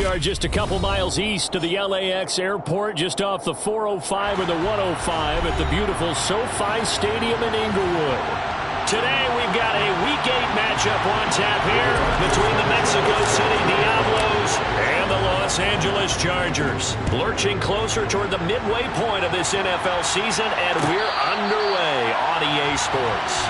We are just a couple miles east of the LAX airport, just off the 405 or the 105 at the beautiful SoFi Stadium in Inglewood. Today we've got a Week 8 matchup on tap here between the Mexico City Diablos and the Los Angeles Chargers. Lurching closer toward the midway point of this NFL season, and we're underway on EA Sports.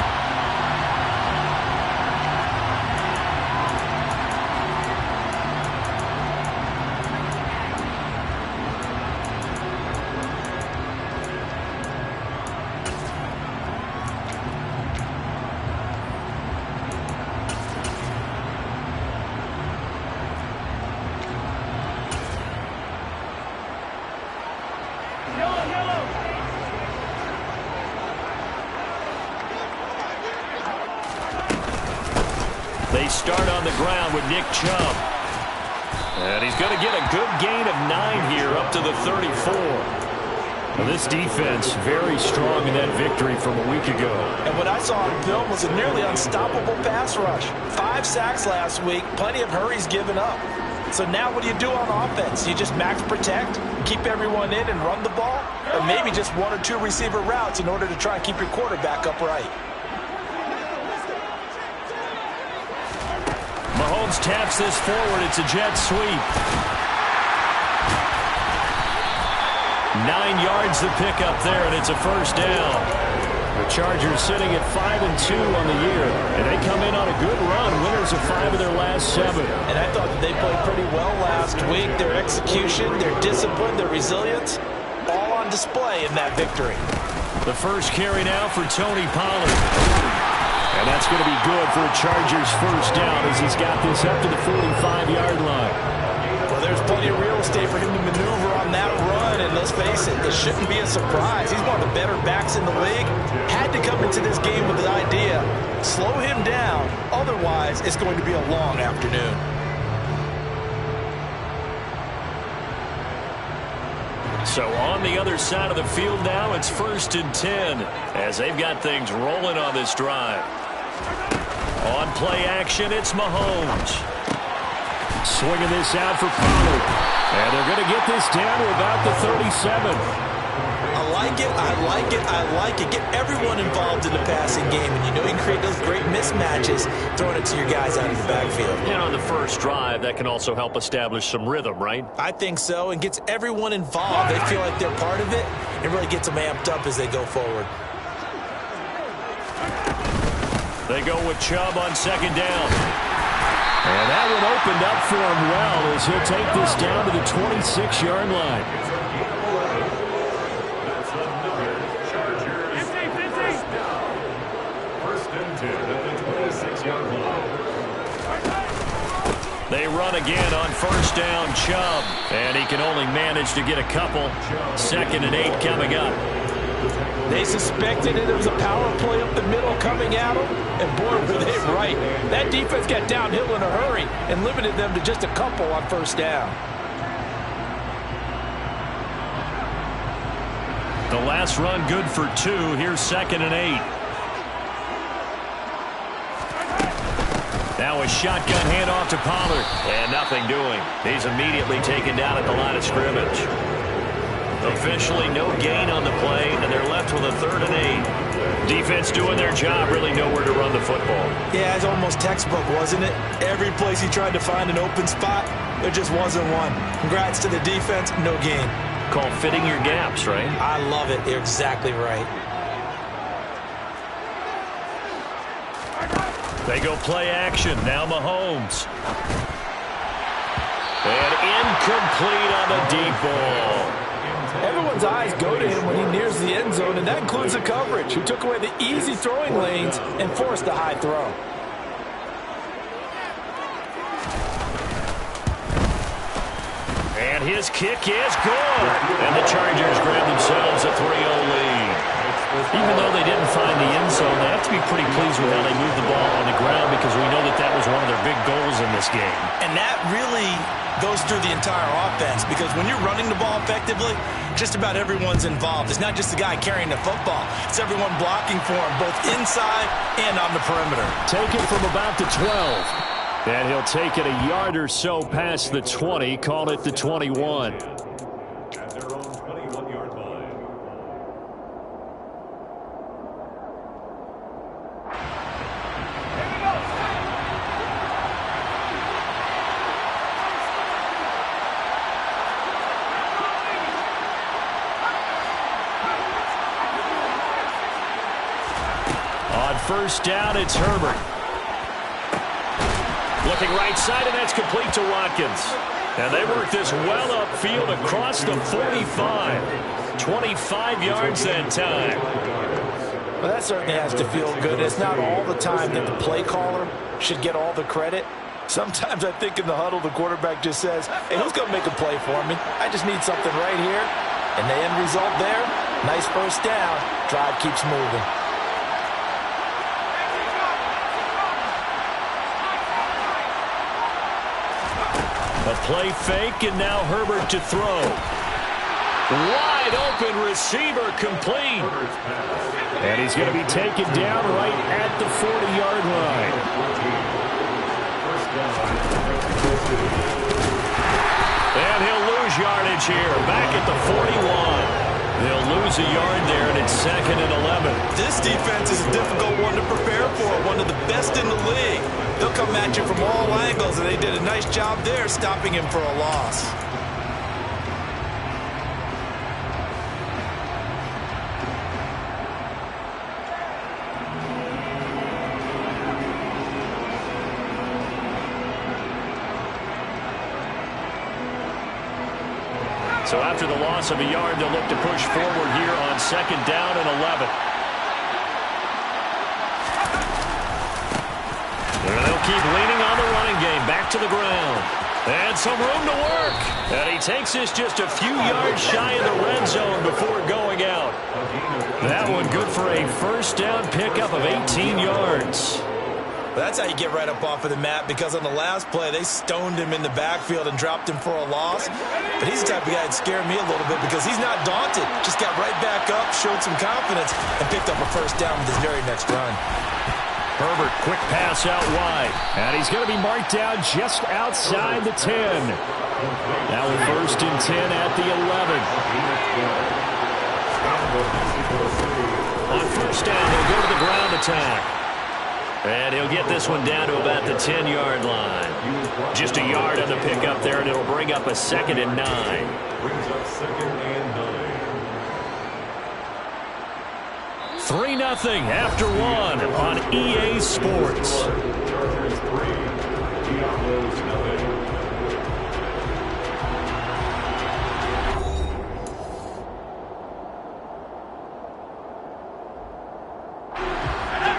They start on the ground with Nick Chubb. And he's going to get a good gain of 9 here up to the 34. Well, this defense very strong in that victory from a week ago. And what I saw on film was a nearly unstoppable pass rush. 5 sacks last week, plenty of hurries given up. So now what do you do on offense? You just max protect, keep everyone in and run the ball? Or maybe just 1 or 2 receiver routes in order to try and keep your quarterback upright? Mahomes taps this forward. It's a jet sweep. 9 yards to pick up there, and it's a first down. The Chargers sitting at 5-2 on the year, and they come in on a good run. Winners of 5 of their last 7. And I thought that they played pretty well last week. Their execution, their discipline, their resilience, all on display in that victory. The first carry now for Tony Pollard. And that's going to be good for a Chargers first down as he's got this up to the 45-yard line. Well, there's plenty of real estate for him to maneuver on that run, and let's face it, this shouldn't be a surprise. He's one of the better backs in the league. Had to come into this game with the idea, slow him down, otherwise it's going to be a long afternoon. So on the other side of the field now, it's 1st and 10 as they've got things rolling on this drive. On play action, it's Mahomes. Swinging this out for Pollard. And they're going to get this down to about the 37. I like it, I like it, I like it. Get everyone involved in the passing game, and you know you can create those great mismatches throwing it to your guys out of the backfield. And on the first drive, that can also help establish some rhythm, right? I think so, and gets everyone involved. They feel like they're part of it. It really gets them amped up as they go forward. They go with Chubb on 2nd down. And that one opened up for him well as he'll take this down to the 26-yard line. They run again on 1st down, Chubb. And he can only manage to get a couple. 2nd and 8 coming up. They suspected it was a power play up the middle coming at them, and boy, were they right. That defense got downhill in a hurry and limited them to just a couple on 1st down. The last run good for 2. Here's 2nd and 8. Now a shotgun handoff to Pollard, and nothing doing. He's immediately taken down at the line of scrimmage. Officially no gain on the play, and they're left with a 3rd and 8. Defense doing their job, really nowhere to run the football. Yeah, it's almost textbook, wasn't it? Every place he tried to find an open spot, there just wasn't one. Congrats to the defense, no gain. Called fitting your gaps, right? I love it. You're exactly right. They go play action. Now Mahomes. And incomplete on the deep ball. Everyone's eyes go to him when he nears the end zone, and that includes the coverage, who took away the easy throwing lanes and forced the high throw. And his kick is good. And the Chargers grab themselves a 3-0 lead. Even though they didn't find the end zone, they have to be pretty pleased with how they moved the ball on the ground, because we know that that was one of their big goals in this game. And that really goes through the entire offense, because when you're running the ball effectively, just about everyone's involved. It's not just the guy carrying the football. It's everyone blocking for him, both inside and on the perimeter. Take it from about the 12. And he'll take it a yard or so past the 20, call it the 21. At their own 21-yard line. On first down, it's Herbert. Looking right side, and that's complete to Watkins. And they work this well upfield across the 45. 25 yards that time. Well, that certainly has to feel good. It's not all the time that the play caller should get all the credit. Sometimes I think in the huddle, the quarterback just says, hey, who's going to make a play for me? I just need something right here. And the end result there, nice first down. Drive keeps moving. A play fake, and now Herbert to throw. Wide open receiver complete. And he's going to be taken down right at the 40-yard line. And he'll lose yardage here, back at the 41. They'll lose a yard there, and it's 2nd and 11. This defense is a difficult one to prepare for, one of the best in the league. They'll come at you from all angles, and they did a nice job there stopping him for a loss. So after the loss of a yard, they'll look to push forward here on 2nd down and 11. And they'll keep leaning on the running game. Back to the ground. And some room to work. And he takes this just a few yards shy of the red zone before going out. That one good for a first down pickup of 18 yards. But that's how you get right up off of the mat, because on the last play, they stoned him in the backfield and dropped him for a loss. But he's the type of guy that scared me a little bit because he's not daunted. Just got right back up, showed some confidence, and picked up a first down with his very next run. Herbert, quick pass out wide. And he's going to be marked down just outside the 10. Now with 1st and 10 at the 11. On first down, they'll go to the ground attack. And he'll get this one down to about the 10-yard line. Just a yard on the pickup there, and it'll bring up a 2nd and 9. Brings up 2nd and 9. 3-0 after 1 on EA Sports. Chargers 3, Diablos 0.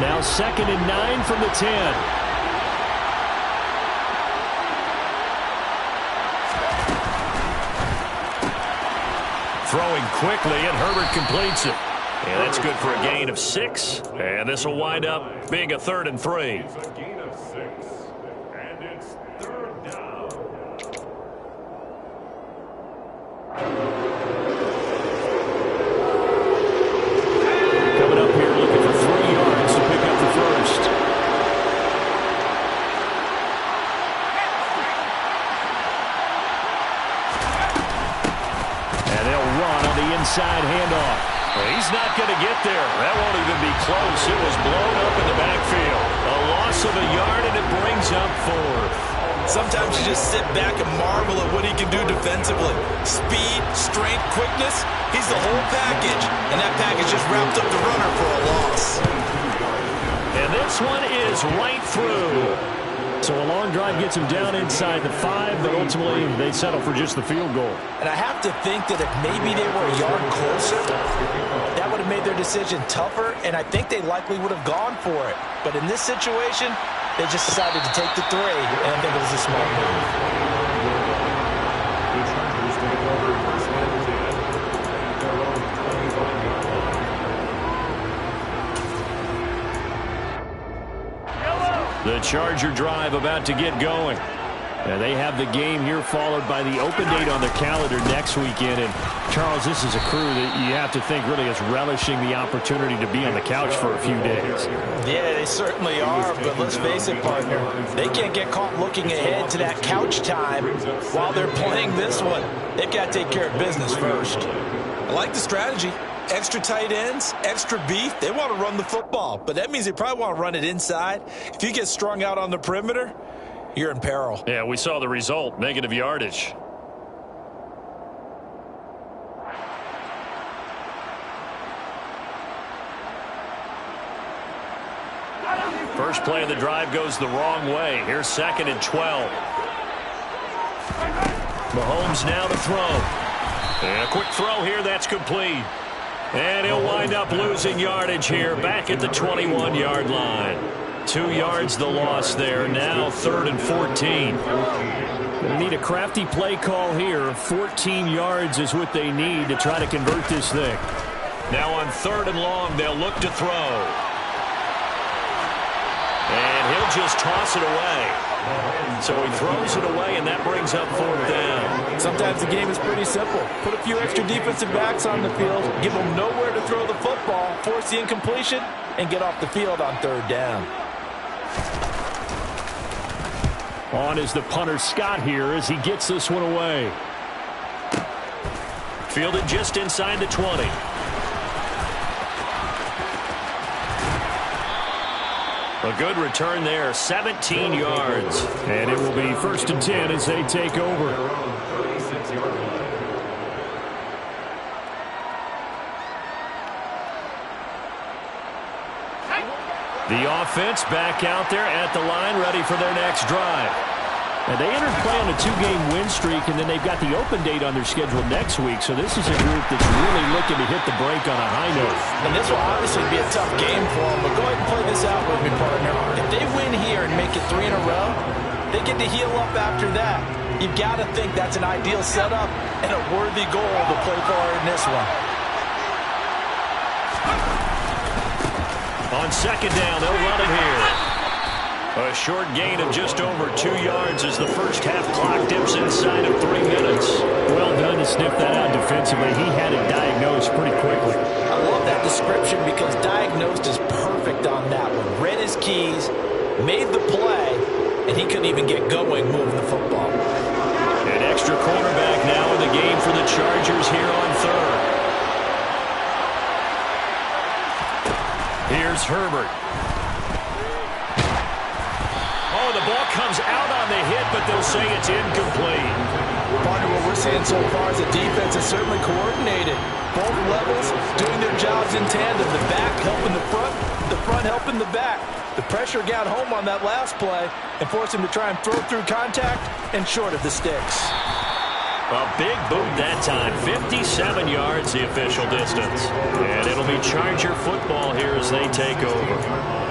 Now 2nd and 9 from the 10. Throwing quickly, and Herbert completes it. And that's good for a gain of 6. And this will wind up being a 3rd and 3. It's a gain of 6. And it's 3rd down. Coming up here looking for 3 yards to pick up the first. And they'll run on the inside handoff. He's not going to get there. That won't even be close. It was blown up in the backfield. A loss of a yard, and it brings up 4th. Sometimes you just sit back and marvel at what he can do defensively. Speed, strength, quickness, he's the whole package. And that package just wrapped up the runner for a loss. And this one is right through. So a long drive gets him down inside the 5, but ultimately they settle for just the field goal. And I have to think that if maybe they were a yard closer, that would have made their decision tougher, and I think they likely would have gone for it. But in this situation, they just decided to take the 3, and I think it was a smart move. The Chargers take over first and 10 at their own 25-yard line. The Charger drive about to get going. And they have the game here followed by the open date on their calendar next weekend. And, Charles, this is a crew that you have to think really is relishing the opportunity to be on the couch for a few days. Yeah, they certainly are, but let's face it, partner. They can't get caught looking ahead to that couch time while they're playing this one. They've got to take care of business first. I like the strategy. Extra tight ends, extra beef. They want to run the football, but that means they probably want to run it inside. If you get strung out on the perimeter, you're in peril. Yeah, we saw the result, negative yardage. First play of the drive goes the wrong way. Here's 2nd and 12. Mahomes now to throw. And a quick throw here, that's complete. And he'll wind up losing yardage here back at the 21-yard line. 2 yards the loss there. Now 3rd and 14. They need a crafty play call here. 14 yards is what they need to try to convert this thing. Now on 3rd and long, they'll look to throw. And he'll just toss it away. So he throws it away, and that brings up 4th down. Sometimes the game is pretty simple. Put a few extra defensive backs on the field, give them nowhere to throw the football, force the incompletion, and get off the field on 3rd down. On is the punter Scott here as he gets this one away. Fielded just inside the 20. A good return there, 17 yards. And it will be 1st and 10 as they take over. The offense back out there at the line, ready for their next drive. And they entered play on a 2-game win streak, and then they've got the open date on their schedule next week. So this is a group that's really looking to hit the break on a high note. And this will obviously be a tough game for them, but go ahead and play this out with me, partner. If they win here and make it 3 in a row, they get to heal up after that. You've got to think that's an ideal setup and a worthy goal to play for in this one. On 2nd down, they'll run it here. A short gain of just over 2 yards as the first half clock dips inside of 3 minutes. Well done to sniff that out defensively. He had it diagnosed pretty quickly. I love that description because diagnosed is perfect on that one. Read his keys, made the play, and he couldn't even get going moving the football. An extra cornerback now in the game for the Chargers here on 3rd. Here's Herbert. Oh, the ball comes out on the hit, but they'll say it's incomplete. Partner, what we're seeing so far is the defense is certainly coordinated. Both levels doing their jobs in tandem. The back helping the front helping the back. The pressure got home on that last play and forced him to try and throw through contact and short of the sticks. A big boot that time. 57 yards the official distance. And it'll be Charger football here as they take over.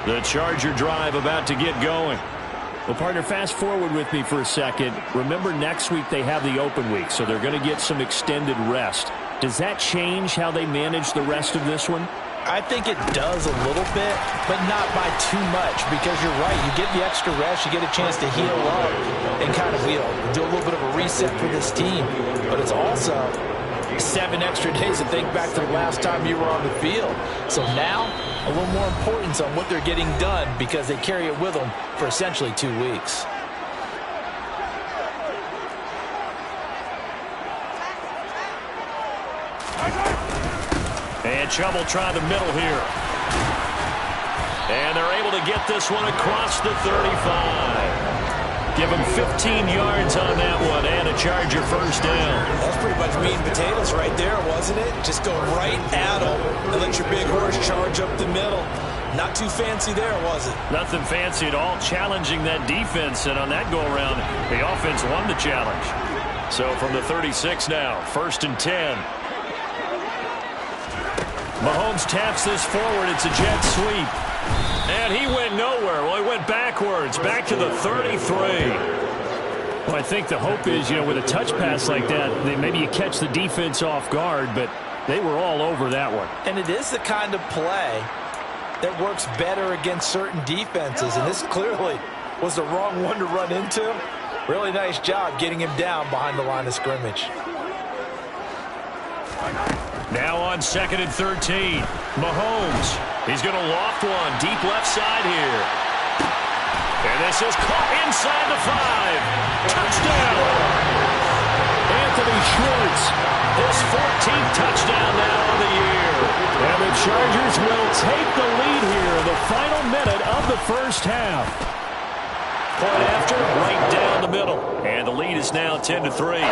The Charger drive about to get going. Well, partner, fast forward with me for a second. Remember, next week they have the open week, so they're going to get some extended rest. Does that change how they manage the rest of this one? I think it does a little bit, but not by too much, because you're right. You get the extra rest, you get a chance to heal up and kind of do a little bit of a reset for this team. But it's also 7 extra days to think back to the last time you were on the field. So now, a little more importance on what they're getting done because they carry it with them for essentially 2 weeks. And Chubb will try the middle here. And they're able to get this one across the 35. Give him 15 yards on that one and a Charger first down. That's pretty much meat and potatoes right there, wasn't it? Just go right at them and let your big horse charge up the middle. Not too fancy there, was it? Nothing fancy at all, challenging that defense. And on that go-around, the offense won the challenge. So from the 36 now, 1st and 10. Mahomes taps this forward. It's a jet sweep. And he went nowhere. Well, he went backwards, back to the 33. Well, I think the hope is, with a touch pass like that, maybe you catch the defense off guard, but they were all over that one. And it is the kind of play that works better against certain defenses, and this clearly was the wrong one to run into. Really nice job getting him down behind the line of scrimmage. Now on 2nd and 13, Mahomes. He's going to loft one deep left side here. And this is caught inside the 5. Touchdown! Anthony Schwartz, his 14th touchdown now on the year. And the Chargers will take the lead here in the final minute of the first half. Point after, right down the middle. And the lead is now 10-3.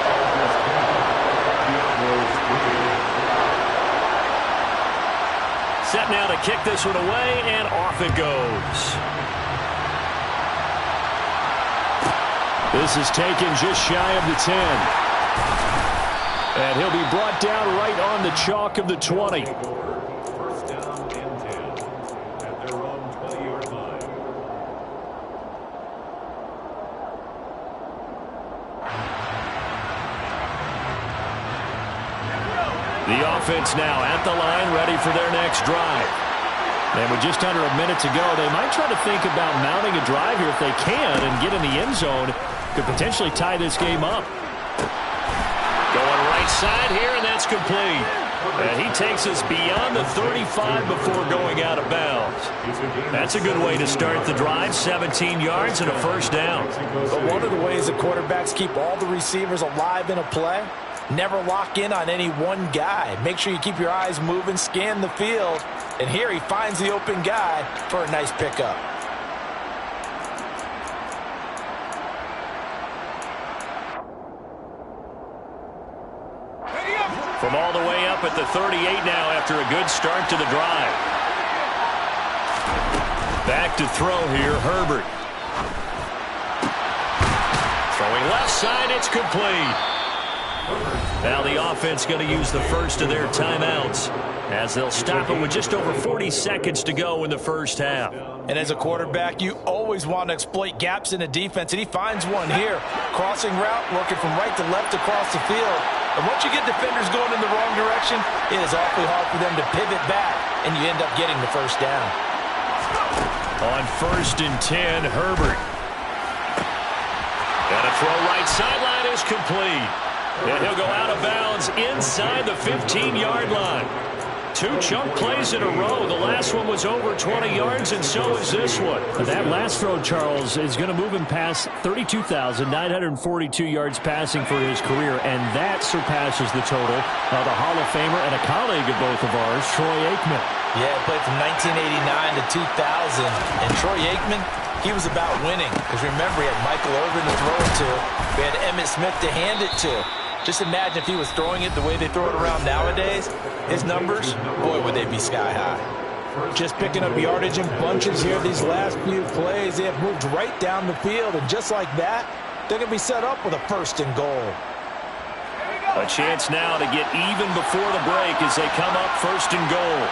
Set now to kick this one away, and off it goes. This is taken just shy of the 10. And he'll be brought down right on the chalk of the 20. First down and 10 at their own 20-yard line. The offense now at the line, ready for their next drive. And with just under a minute to go, they might try to think about mounting a drive here if they can and get in the end zone. Could potentially tie this game up. Going right side here, and that's complete. And he takes us beyond the 35 before going out of bounds. That's a good way to start the drive. 17 yards and a first down. But one of the ways the quarterbacks keep all the receivers alive in a play, never lock in on any one guy. Make sure you keep your eyes moving, scan the field. And here he finds the open guy for a nice pickup. From all the way up at the 38 now after a good start to the drive. Back to throw here, Herbert. Throwing left side, it's complete. Now the offense going to use the first of their timeouts as they'll stop it with just over 40 seconds to go in the first half. And as a quarterback, you always want to exploit gaps in the defense, and he finds one here. Crossing route, working from right to left across the field. And once you get defenders going in the wrong direction, it is awfully hard for them to pivot back, and you end up getting the first down. On 1st and 10, Herbert. And a throw right sideline is complete. And he'll go out of bounds inside the 15-yard line. 2 chunk plays in a row. The last one was over 20 yards, and so is this one. That last throw, Charles, is going to move him past 32,942 yards passing for his career, and that surpasses the total of the Hall of Famer and a colleague of both of ours, Troy Aikman. Yeah, played from 1989 to 2000, and Troy Aikman, he was about winning. Because remember, he had Michael Irvin to throw it to. We had Emmitt Smith to hand it to. Just imagine if he was throwing it the way they throw it around nowadays. His numbers, boy, would they be sky high. Just picking up yardage in bunches here these last few plays. They have moved right down the field, and just like that, they're going to be set up with a 1st and goal. A chance now to get even before the break as they come up 1st and goal.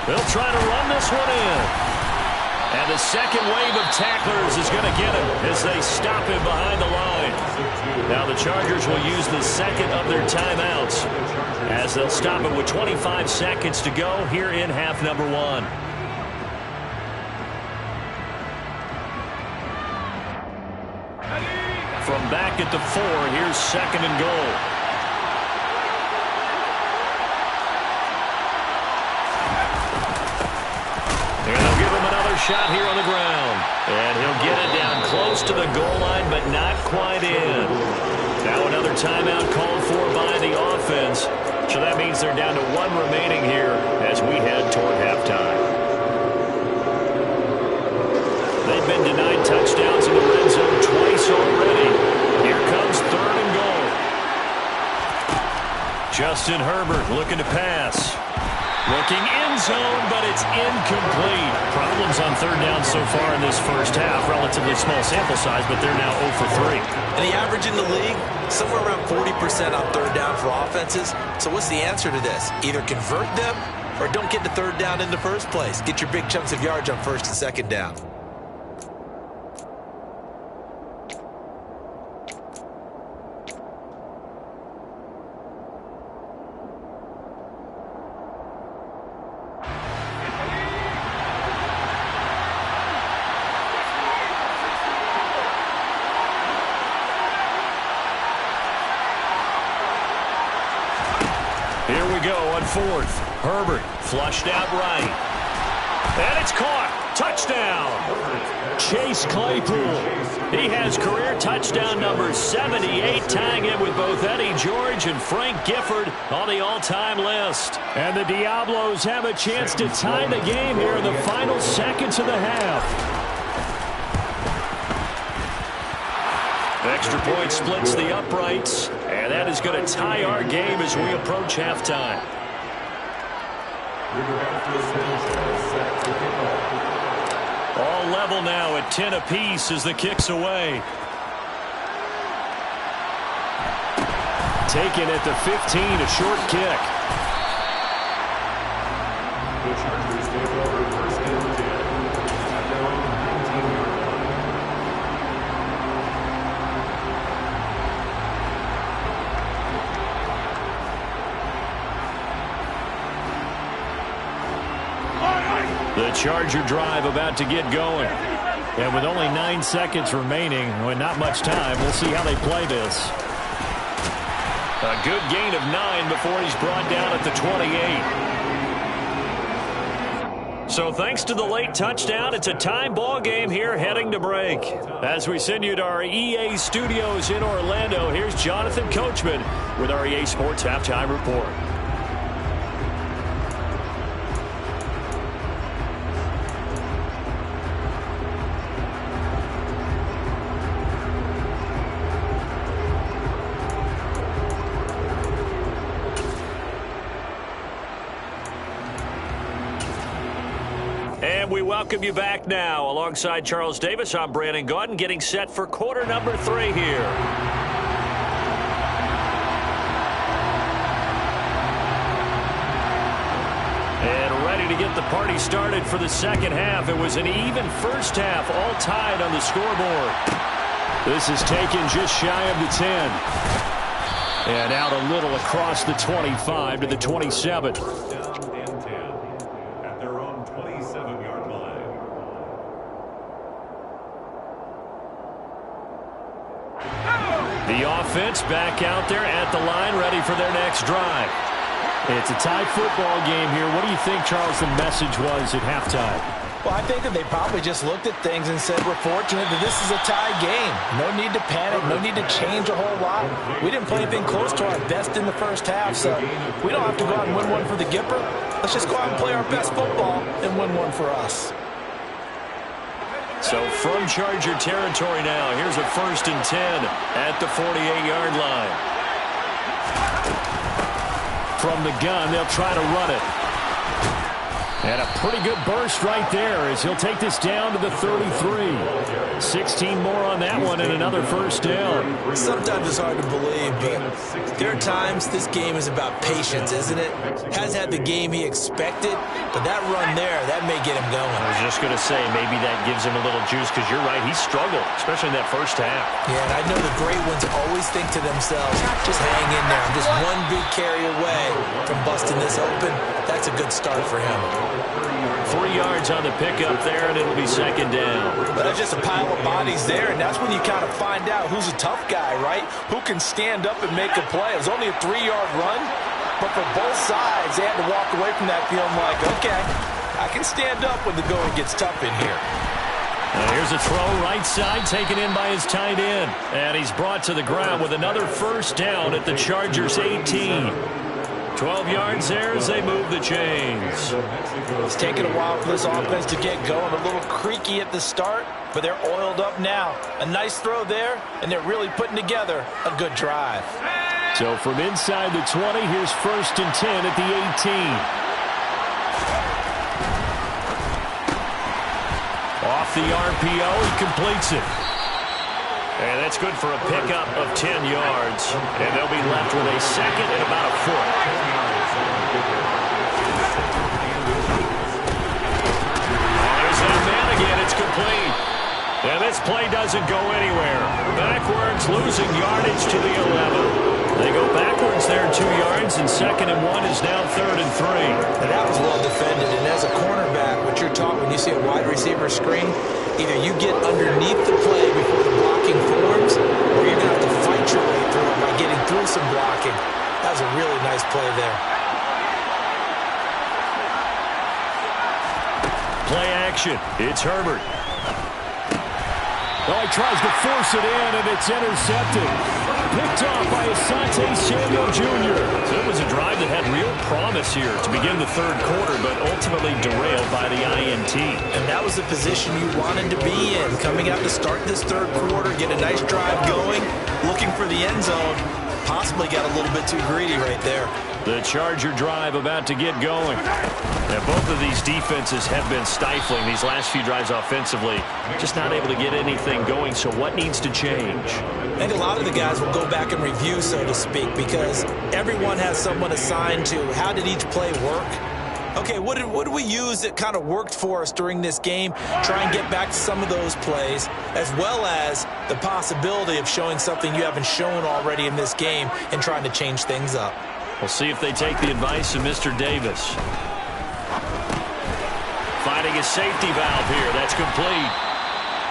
They'll try to run this one in. And the second wave of tacklers is going to get him as they stop him behind the line. Now the Chargers will use the second of their timeouts as they'll stop it with 25 seconds to go here in half number 1. From back at the 4, here's 2nd and goal. Shot here on the ground. And he'll get it down close to the goal line, but not quite in. Now another timeout called for by the offense. So that means they're down to 1 remaining here as we head toward halftime. They've been denied touchdowns in the red zone twice already. Here comes 3rd and goal. Justin Herbert looking to pass. Looking end zone, but it's incomplete. Problems on 3rd down so far in this first half. Relatively small sample size, but they're now 0 for 3. And the average in the league, somewhere around 40% on 3rd down for offenses. So what's the answer to this? Either convert them or don't get the third down in the first place. Get your big chunks of yards on first and second down. Here we go on fourth. Herbert flushed out right. And it's caught. Touchdown. Chase Claypool. He has career touchdown number 78, tying it with both Eddie George and Frank Gifford on the all-time list. And the Diablos have a chance to tie the game here in the final seconds of the half. Extra point splits the uprights, and that is going to tie our game as we approach halftime. All level now at 10 apiece as the kick's away. Taken at the 15, a short kick. The Chargers take over first and 10 at their own 19-yard line. The Charger drive about to get going. And with only 9 seconds remaining, with not much time, we'll see how they play this. A good gain of 9 before he's brought down at the 28. So thanks to the late touchdown, it's a time ball game here heading to break. As we send you to our EA studios in Orlando, here's Jonathan Coachman with our EA Sports Halftime Report. And we welcome you back now. Alongside Charles Davis, I'm Brandon Gaudin, getting set for quarter number 3 here. And ready to get the party started for the second half. It was an even first half, all tied on the scoreboard. This is taken just shy of the 10. And out a little across the 25 to the 27. The offense back out there at the line, ready for their next drive. It's a tie football game here. What do you think, Charles, the message was at halftime? Well, I think that they probably just looked at things and said, we're fortunate that this is a tie game. No need to panic. No need to change a whole lot. We didn't play anything close to our best in the first half, so we don't have to go out and win one for the Gipper. Let's just go out and play our best football and win one for us. So from Charger territory now, here's a 1st and 10 at the 48-yard line. From the gun, they'll try to run it. And a pretty good burst right there as he'll take this down to the 33. 16 more on that one and another first down. Sometimes it's hard to believe, but there are times this game is about patience, isn't it? Hasn't had the game he expected, but that run there, that may get him going. I was just going to say, maybe that gives him a little juice because you're right, he struggled, especially in that first half. Yeah, and I know the great ones always think to themselves, just hang in there. I'm just one big carry away from busting this open. That's a good start for him. 3 yards on the pickup there, and it'll be second down. But there's just a pile of bodies there, and that's when you kind of find out who's a tough guy, right? Who can stand up and make a play. It was only a 3-yard run, but for both sides, they had to walk away from that feeling like, okay, I can stand up when the going gets tough in here. Now here's a throw right side, taken in by his tight end. And he's brought to the ground with another first down at the Chargers' 18. 12 yards there as they move the chains. It's taken a while for this offense to get going. A little creaky at the start, but they're oiled up now. A nice throw there, and they're really putting together a good drive. So from inside the 20, here's 1st and 10 at the 18. Off the RPO, he completes it. And that's good for a pickup of 10 yards. And they'll be left with a second and about a foot. play doesn't go anywhere. Backwards, losing yardage to the 11. They go backwards there 2 yards, and 2nd and 1 is now 3rd and 3. And that was well defended. And as a cornerback, what you're taught when you see a wide receiver screen, either you get underneath the play before the blocking forms, or you're going to have to fight your way through it by getting through some blocking. That was a really nice play there. Play action. It's Herbert. Oh, he tries to force it in, and it's intercepted. Picked off by Asante Samuel Jr. So it was a drive that had real promise here to begin the 3rd quarter, but ultimately derailed by the INT. And that was the position you wanted to be in. Coming out to start this 3rd quarter, get a nice drive going, looking for the end zone. Possibly got a little bit too greedy right there. The Charger drive about to get going. And both of these defenses have been stifling these last few drives offensively. Just not able to get anything going, so what needs to change? I think a lot of the guys will go back and review, so to speak, because everyone has someone assigned to how did each play work. Okay, what did we use that kind of worked for us during this game? Try and get back to some of those plays, as well as the possibility of showing something you haven't shown already in this game and trying to change things up. We'll see if they take the advice of Mr. Davis. Finding a safety valve here. That's complete.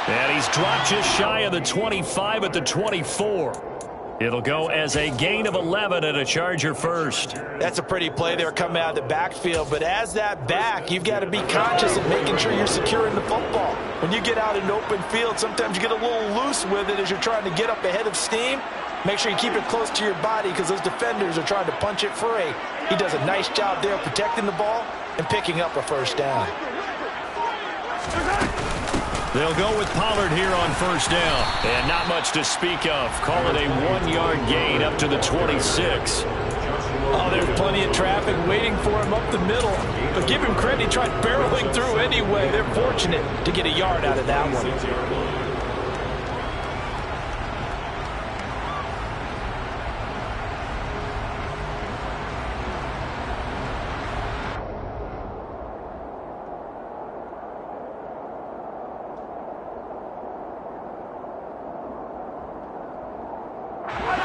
And he's dropped just shy of the 25 at the 24. It'll go as a gain of 11 and a Charger first. That's a pretty play there coming out of the backfield, but as that back, you've got to be conscious of making sure you're securing the football. When you get out in open field, sometimes you get a little loose with it as you're trying to get up ahead of steam. Make sure you keep it close to your body because those defenders are trying to punch it free. He does a nice job there protecting the ball and picking up a 1st down. They'll go with Pollard here on 1st down. And not much to speak of. Call it a 1-yard gain up to the 26. Oh, there's plenty of traffic waiting for him up the middle. But give him credit, he tried barreling through anyway. They're fortunate to get a yard out of that one.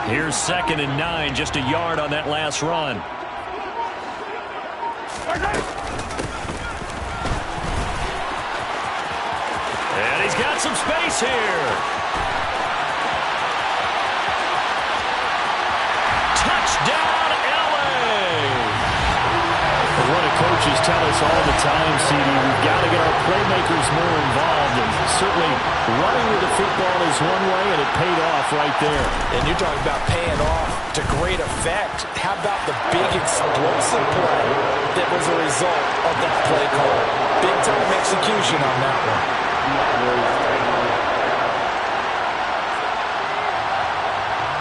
Here's 2nd and 9, just a yard on that last run. And he's got some space here. Touchdown, LA! What do coaches tell us all the time, CD? We've got to get our playmakers more involved, and certainly running with the football is one way, and it paid off right there. And you're talking about paying off to great effect. How about the big explosive play that was a result of that play call? Big-time execution on that one.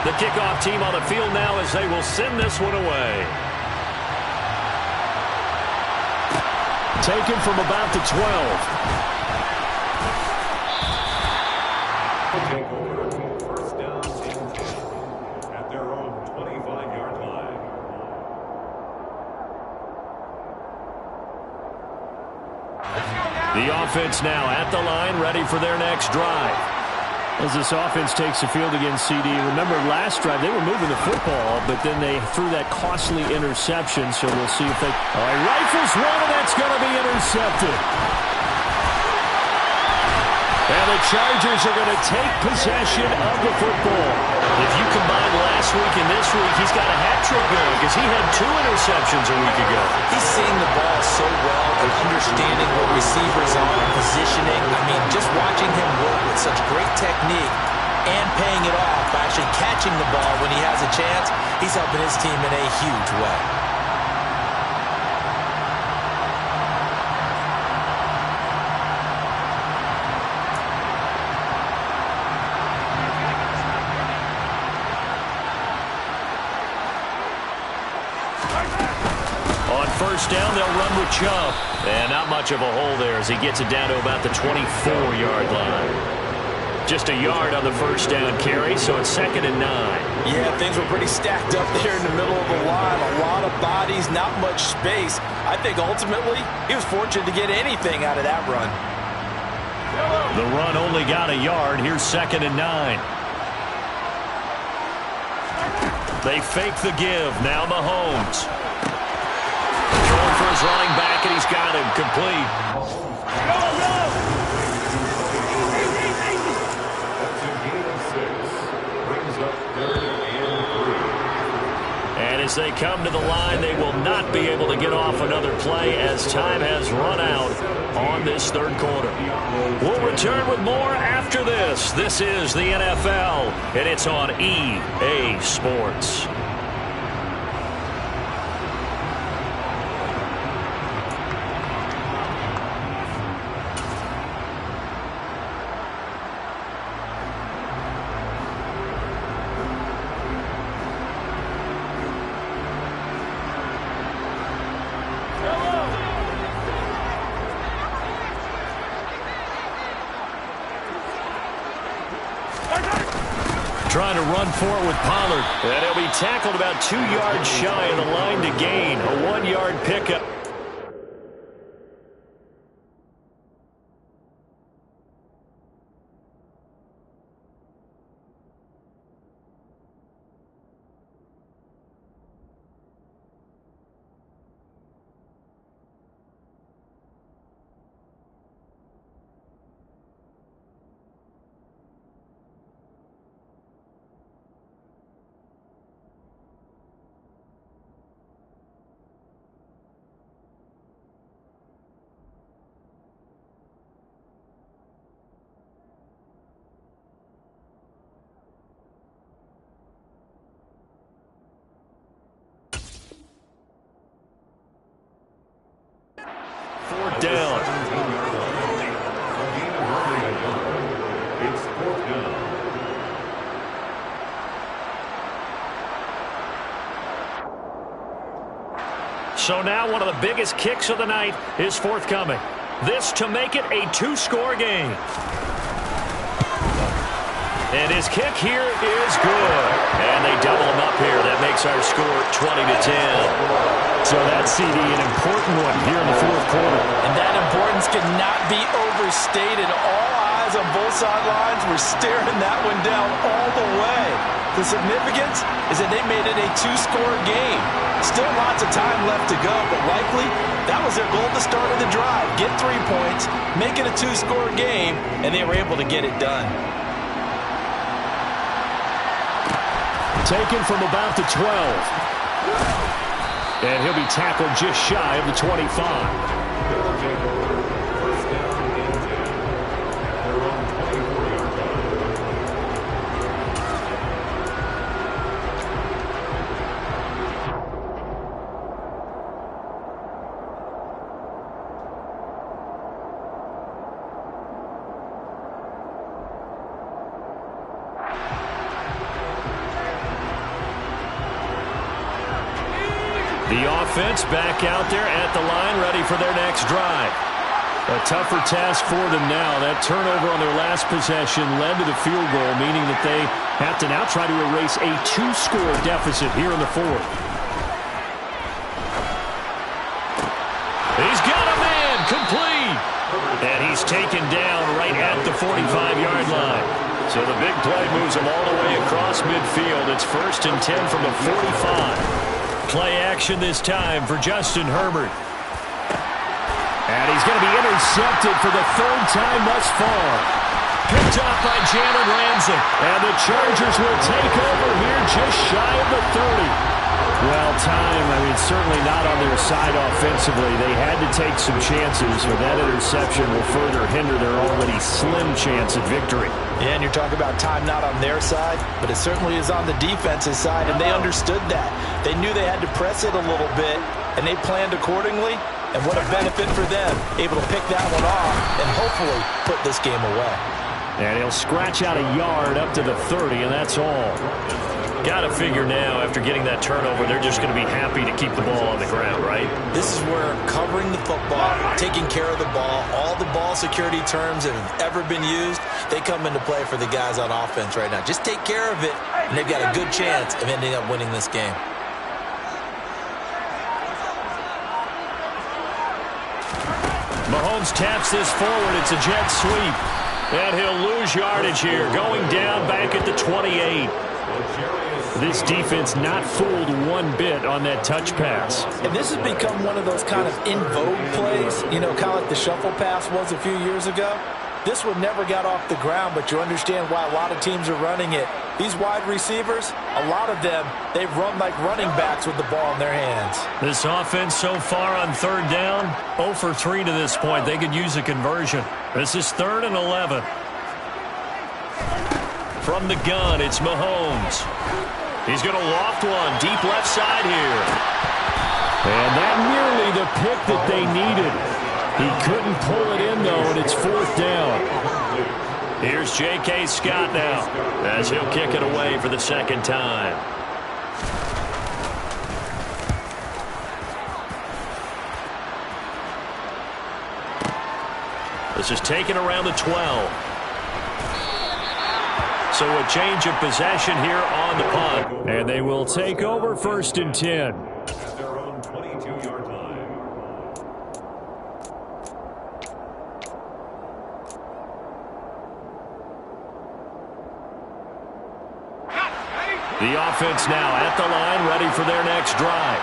The kickoff team on the field now as they will send this one away. Taken from about the 12. Take over 1st down and 10 at their own 25-yard line. The offense now at the line, ready for their next drive. As this offense takes the field against CD, remember last drive they were moving the football, but then they threw that costly interception, so we'll see if they... All right, rifles one, and that's going to be intercepted. And the Chargers are going to take possession of the football. If you combine last week and this week, he's got a hat trick going because he had 2 interceptions a week ago. He's seeing the ball so well and understanding where receivers are, positioning. I mean, just watching him work with such great technique and paying it off by actually catching the ball when he has a chance, he's helping his team in a huge way. First down, they'll run with Chubb. And not much of a hole there as he gets it down to about the 24-yard line. Just a yard on the first down carry, so it's 2nd and 9. Yeah, things were pretty stacked up there in the middle of the line. A lot of bodies, not much space. I think ultimately he was fortunate to get anything out of that run. The run only got a yard. Here's 2nd and 9. They fake the give. Now Mahomes. Throwing for his running back, and he's got him complete. And as they come to the line, they will not be able to get off another play as time has run out on this 3rd quarter. We'll return with more after this. This is the NFL, and it's on EA Sports. Trying to run for it with Pollard. And he'll be tackled about 2 yards shy of the line to gain. A 1-yard pickup. Down. It's 4th down. So now one of the biggest kicks of the night is forthcoming. This to make it a 2-score game. And his kick here is good. And they double him up here. That makes our score 20-10. So that's, CD, an important one here in the 4th quarter. And that importance cannot be overstated. All eyes on both sidelines were staring that one down all the way. The significance is that they made it a 2-score game. Still lots of time left to go, but likely that was their goal at the start of the drive. Get 3 points, make it a 2-score game, and they were able to get it done. Taken from about the 12. And he'll be tackled just shy of the 25. First down and 10. They're on 24-yard line. The offense back out there at the line, ready for their next drive. A tougher task for them now. That turnover on their last possession led to the field goal, meaning that they have to now try to erase a 2-score deficit here in the 4th. He's got a man, complete. And he's taken down right at the 45-yard line. So the big play moves him all the way across midfield. It's 1st and 10 from the 45. Play action this time for Justin Herbert. And he's going to be intercepted for the 3rd time thus far. Picked up by Jalen Ramsey. And the Chargers will take over here just shy of the 30. Well, certainly not on their side offensively. They had to take some chances, but that interception will further hinder their already slim chance at victory. Yeah, and you're talking about time not on their side, but it certainly is on the defense's side, and they understood that. They knew they had to press it a little bit, and they planned accordingly, and what a benefit for them, able to pick that one off and hopefully put this game away. And he'll scratch out a yard up to the 30, and that's all. Got to figure now, after getting that turnover, they're just going to be happy to keep the ball on the ground, right? This is where covering the football, taking care of the ball, all the ball security terms that have ever been used, they come into play for the guys on offense right now. Just take care of it, and they've got a good chance of ending up winning this game. Mahomes taps this forward. It's a jet sweep. And he'll lose yardage here, going down back at the 28. This defense not fooled one bit on that touch pass. And this has become one of those kind of in vogue plays, you know, kind of like the shuffle pass was a few years ago. This one never got off the ground, but you understand why a lot of teams are running it. These wide receivers, a lot of them, they run like running backs with the ball in their hands. This offense so far on third down, 0 for 3 to this point. They could use a conversion. This is 3rd and 11. From the gun, it's Mahomes. He's going to loft one deep left side here. And that nearly the pick that they needed. He couldn't pull it in, though, and it's 4th down. Here's J.K. Scott now as he'll kick it away for the second time. This is taken around the 12. So a change of possession here on the punt. And they will take over 1st and 10. At their own 22-yard line. The offense now at the line, ready for their next drive.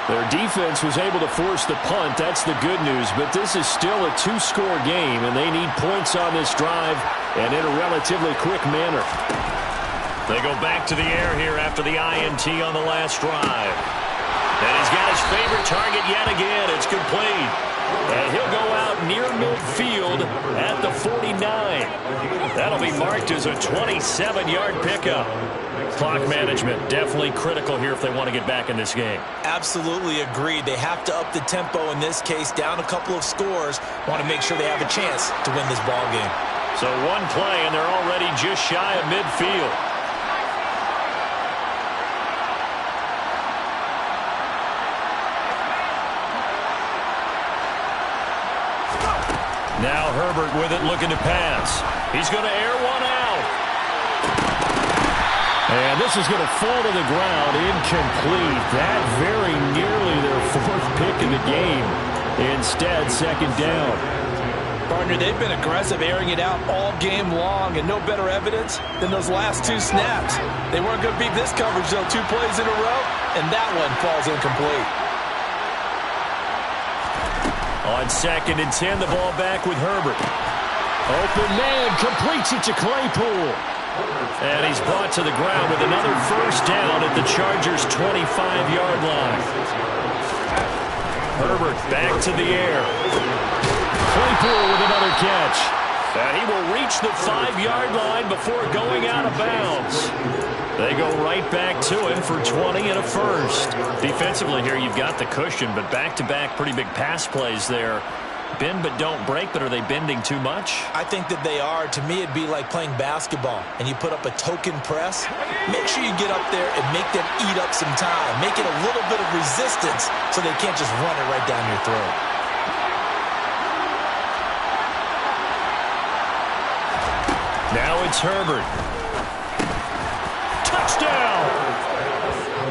Their defense was able to force the punt. That's the good news. But this is still a 2-score game, and they need points on this drive and in a relatively quick manner. They go back to the air here after the INT on the last drive. And he's got his favorite target yet again. It's complete. And he'll go out near midfield at the 49. That'll be marked as a 27-yard pickup. Clock management definitely critical here if they want to get back in this game. Absolutely agreed. They have to up the tempo in this case, down a couple of scores. Want to make sure they have a chance to win this ball game. So one play, and they're already just shy of midfield. Now Herbert with it, looking to pass. He's going to air one out. And this is going to fall to the ground, incomplete. That very nearly their 4th pick in the game. Instead, 2nd down. Partner, they've been aggressive, airing it out all game long, and no better evidence than those last 2 snaps. They weren't going to beat this coverage, though, 2 plays in a row, and that one falls incomplete. On 2nd and 10, the ball back with Herbert. Open man, completes it to Claypool. And he's brought to the ground with another 1st down at the Chargers' 25-yard line. Herbert back to the air. Claypool with another catch. And he will reach the 5-yard line before going out of bounds. They go right back to him for 20 and a 1st. Defensively here, you've got the cushion, but back-to-back pretty big pass plays there. Bend but don't break, but are they bending too much? I think that they are. To me, it'd be like playing basketball, and you put up a token press. Make sure you get up there and make them eat up some time. Make it a little bit of resistance so they can't just run it right down your throat. Now it's Herbert. Touchdown!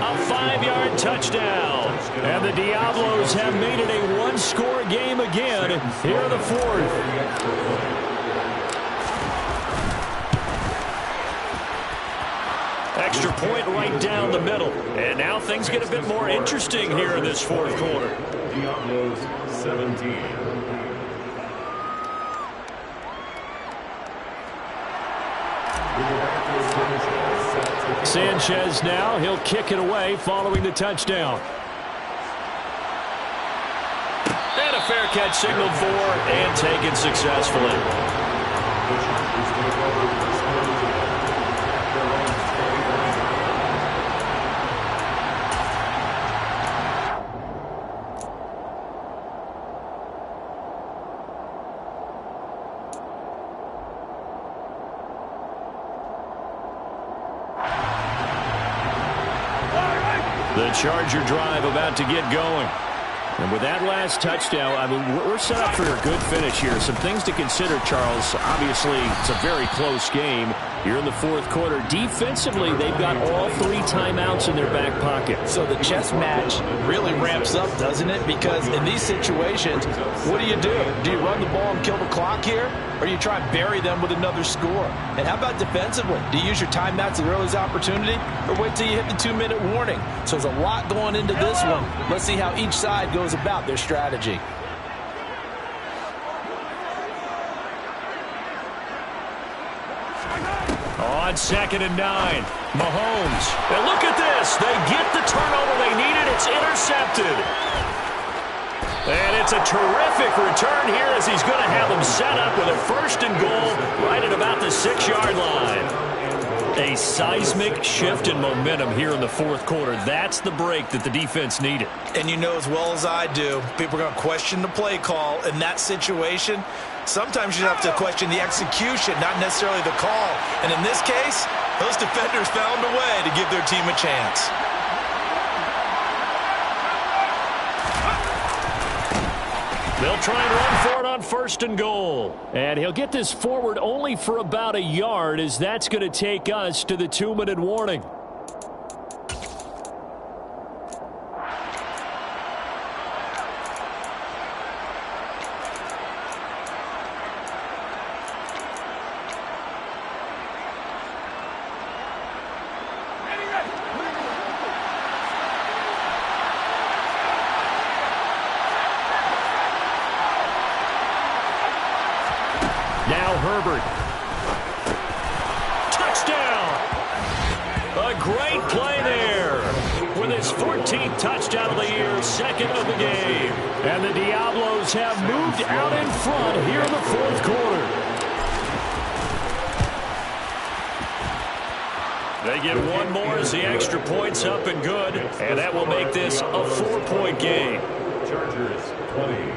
A 5-yard touchdown. And the Diablos have made it a 1-score game again here in the 4th. Extra point right down the middle. And now things get a bit more interesting here in this 4th quarter. Diablos 17. Sanchez now, he'll kick it away following the touchdown. And a fair catch signaled for and taken successfully. The Charger drive about to get going. And with that last touchdown, I mean, we're set up for a good finish here. Some things to consider, Charles. Obviously, it's a very close game. Here in the fourth quarter, defensively, they've got all 3 timeouts in their back pocket. So the chess match really ramps up, doesn't it? Because in these situations, what do? Do you run the ball and kill the clock here? Or you try and bury them with another score? And how about defensively? Do you use your timeouts at the earliest opportunity? Or wait till you hit the 2-minute warning? So there's a lot going into this one. Let's see how each side goes about their strategy. On 2nd and 9, Mahomes. And look at this. They get the turnover they needed. It's intercepted. And it's a terrific return here as he's going to have them set up with a 1st and goal right at about the 6-yard line. A seismic shift in momentum here in the fourth quarter. That's the break that the defense needed. And you know as well as I do, people are going to question the play call in that situation. Sometimes you have to question the execution, not necessarily the call. And in this case, those defenders found a way to give their team a chance. They'll try and run for it on 1st and goal. And he'll get this forward only for about a yard, as that's going to take us to the 2-minute warning. Now Herbert. Touchdown! A great play there. With his 14th touchdown of the year, 2nd of the game. And the Diablos have moved out in front here in the fourth quarter. They get one more as the extra point's up and good. And that will make this a 4-point game. Chargers 20.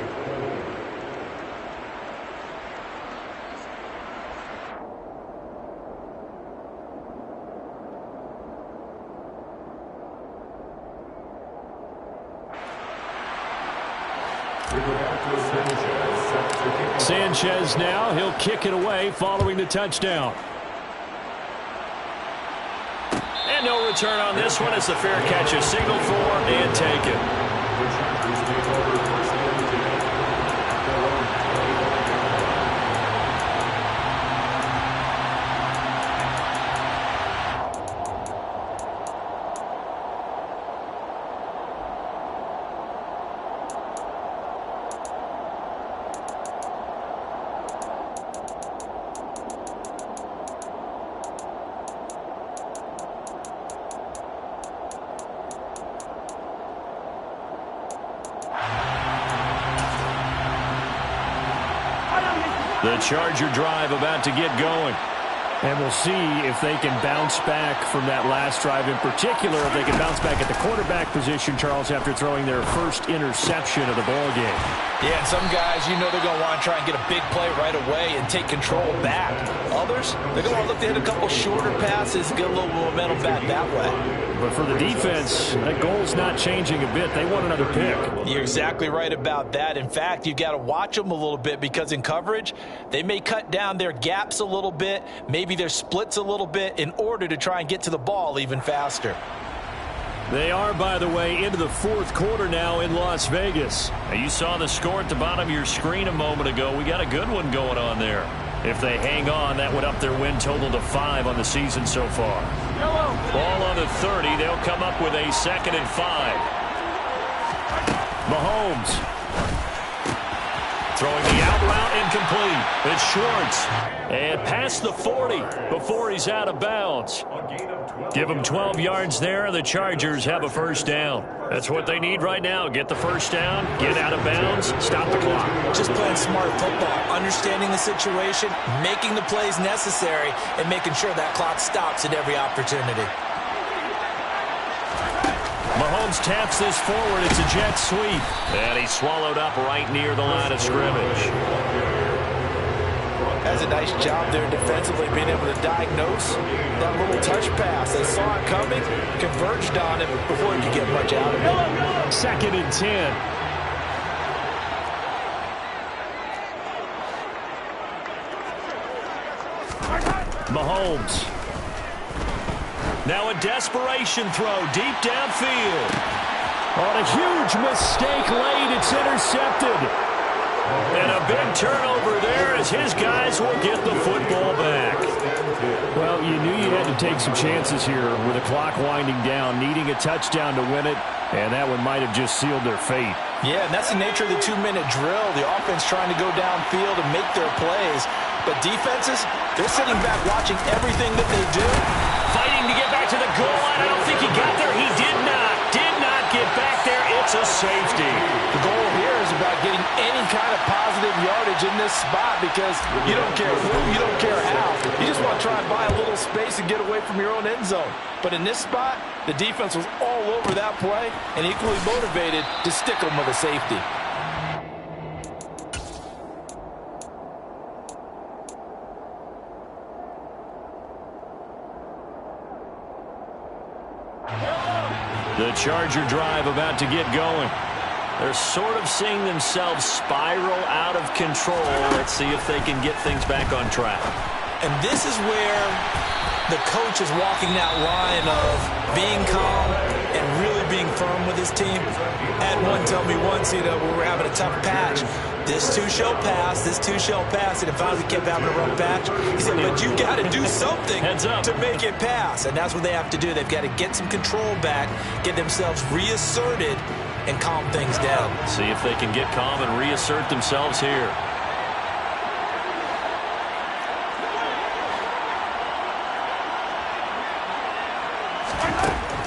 Sanchez now, he'll kick it away following the touchdown. And no return on this one as the fair catch is signaled for and taken. The Charger drive about to get going. And we'll see if they can bounce back from that last drive. In particular, if they can bounce back at the quarterback position, Charles, after throwing their first interception of the ball game. Yeah, and some guys, you know they're going to want to try and get a big play right away and take control back. Others, they're going to want to look to hit a couple shorter passes, get a little momentum back that way. But for the defense, that goal's not changing a bit. They want another pick. You're exactly right about that. In fact, you've got to watch them a little bit because in coverage, they may cut down their gaps a little bit, maybe their splits a little bit in order to try and get to the ball even faster. They are, by the way, into the fourth quarter now in Las Vegas. Now, you saw the score at the bottom of your screen a moment ago. We got a good one going on there. If they hang on, that would up their win total to 5 on the season so far. Ball on the 30. They'll come up with a 2nd and 5. Mahomes. Throwing the out route incomplete. It's Schwartz. And past the 40 before he's out of bounds. Give them 12 yards there. The Chargers have a first down. That's what they need right now. Get the first down, get out of bounds, stop the clock. Just playing smart football, understanding the situation, making the plays necessary, and making sure that clock stops at every opportunity. Mahomes taps this forward. It's a jet sweep. And he's swallowed up right near the line of scrimmage. Has a nice job there defensively, being able to diagnose that little touch pass. They saw it coming, converged on it before he could get much out of it. 2nd and 10. Mahomes. Now a desperation throw deep downfield. On a huge mistake late, it's intercepted. And a big turnover there as his guys will get the football back. Well, you knew you had to take some chances here with the clock winding down, needing a touchdown to win it, and that one might have just sealed their fate. Yeah, and that's the nature of the 2-minute drill. The offense trying to go downfield and make their plays. But defenses, they're sitting back watching everything that they do. Fighting to get back to the goal line. I don't think he got there. He did not get back there. It's a safety. The goal here is about getting any kind of positive yardage in this spot because you don't care who, you don't care how. You just want to try and buy a little space and get away from your own end zone. But in this spot, the defense was all over that play and equally motivated to stick them with a safety. The Charger drive about to get going. They're sort of seeing themselves spiral out of control. Let's see if they can get things back on track. And this is where the coach is walking that line of being calm and really being firm with his team. Had one tell me once, we were having a tough patch. This too shall pass, this too shall pass. And finally we kept having a rough patch. He said, but you got to do something to make it pass. And that's what they have to do. They've got to get some control back, get themselves reasserted, and calm things down. See if they can get calm and reassert themselves here.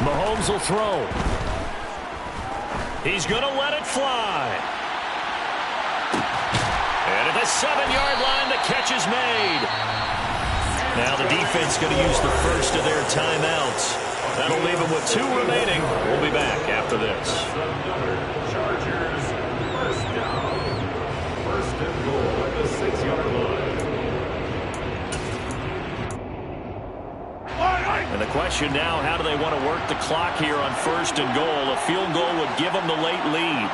Mahomes will throw. He's going to let it fly. And at the 7-yard line, the catch is made. Now the defense going to use the first of their timeouts. That'll leave them with 2 remaining. We'll be back after this. Chargers, first down. First and goal at the 6-yard line. And the question now, how do they want to work the clock here on first and goal? A field goal would give them the late lead.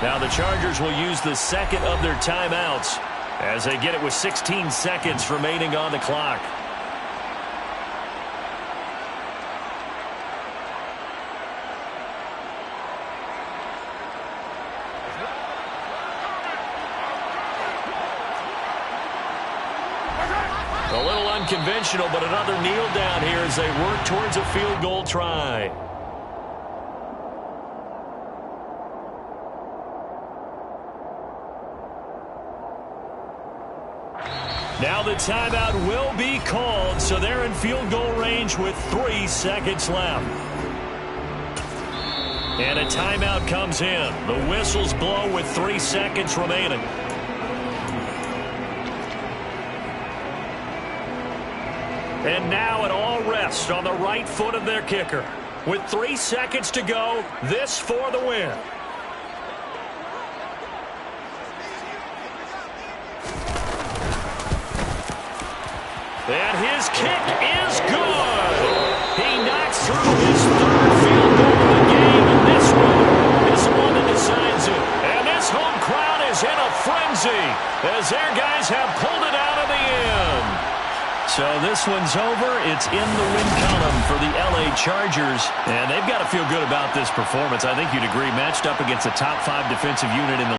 Now the Chargers will use the second of their timeouts as they get it with 16 seconds remaining on the clock. A little unconventional, but another kneel down here as they work towards a field goal try. Now the timeout will be called, so they're in field goal range with 3 seconds left. And a timeout comes in. The whistles blow with 3 seconds remaining. And now it all rests on the right foot of their kicker. With 3 seconds to go, this for the win. And his kick is good. He knocks through his 3rd field goal of the game, and this one is the one that decides it. And this home crowd is in a frenzy as their guys have pulled it out in the end. So this one's over. It's in the win column for the LA Chargers, and they've got to feel good about this performance. I think you'd agree, matched up against a top 5 defensive unit in the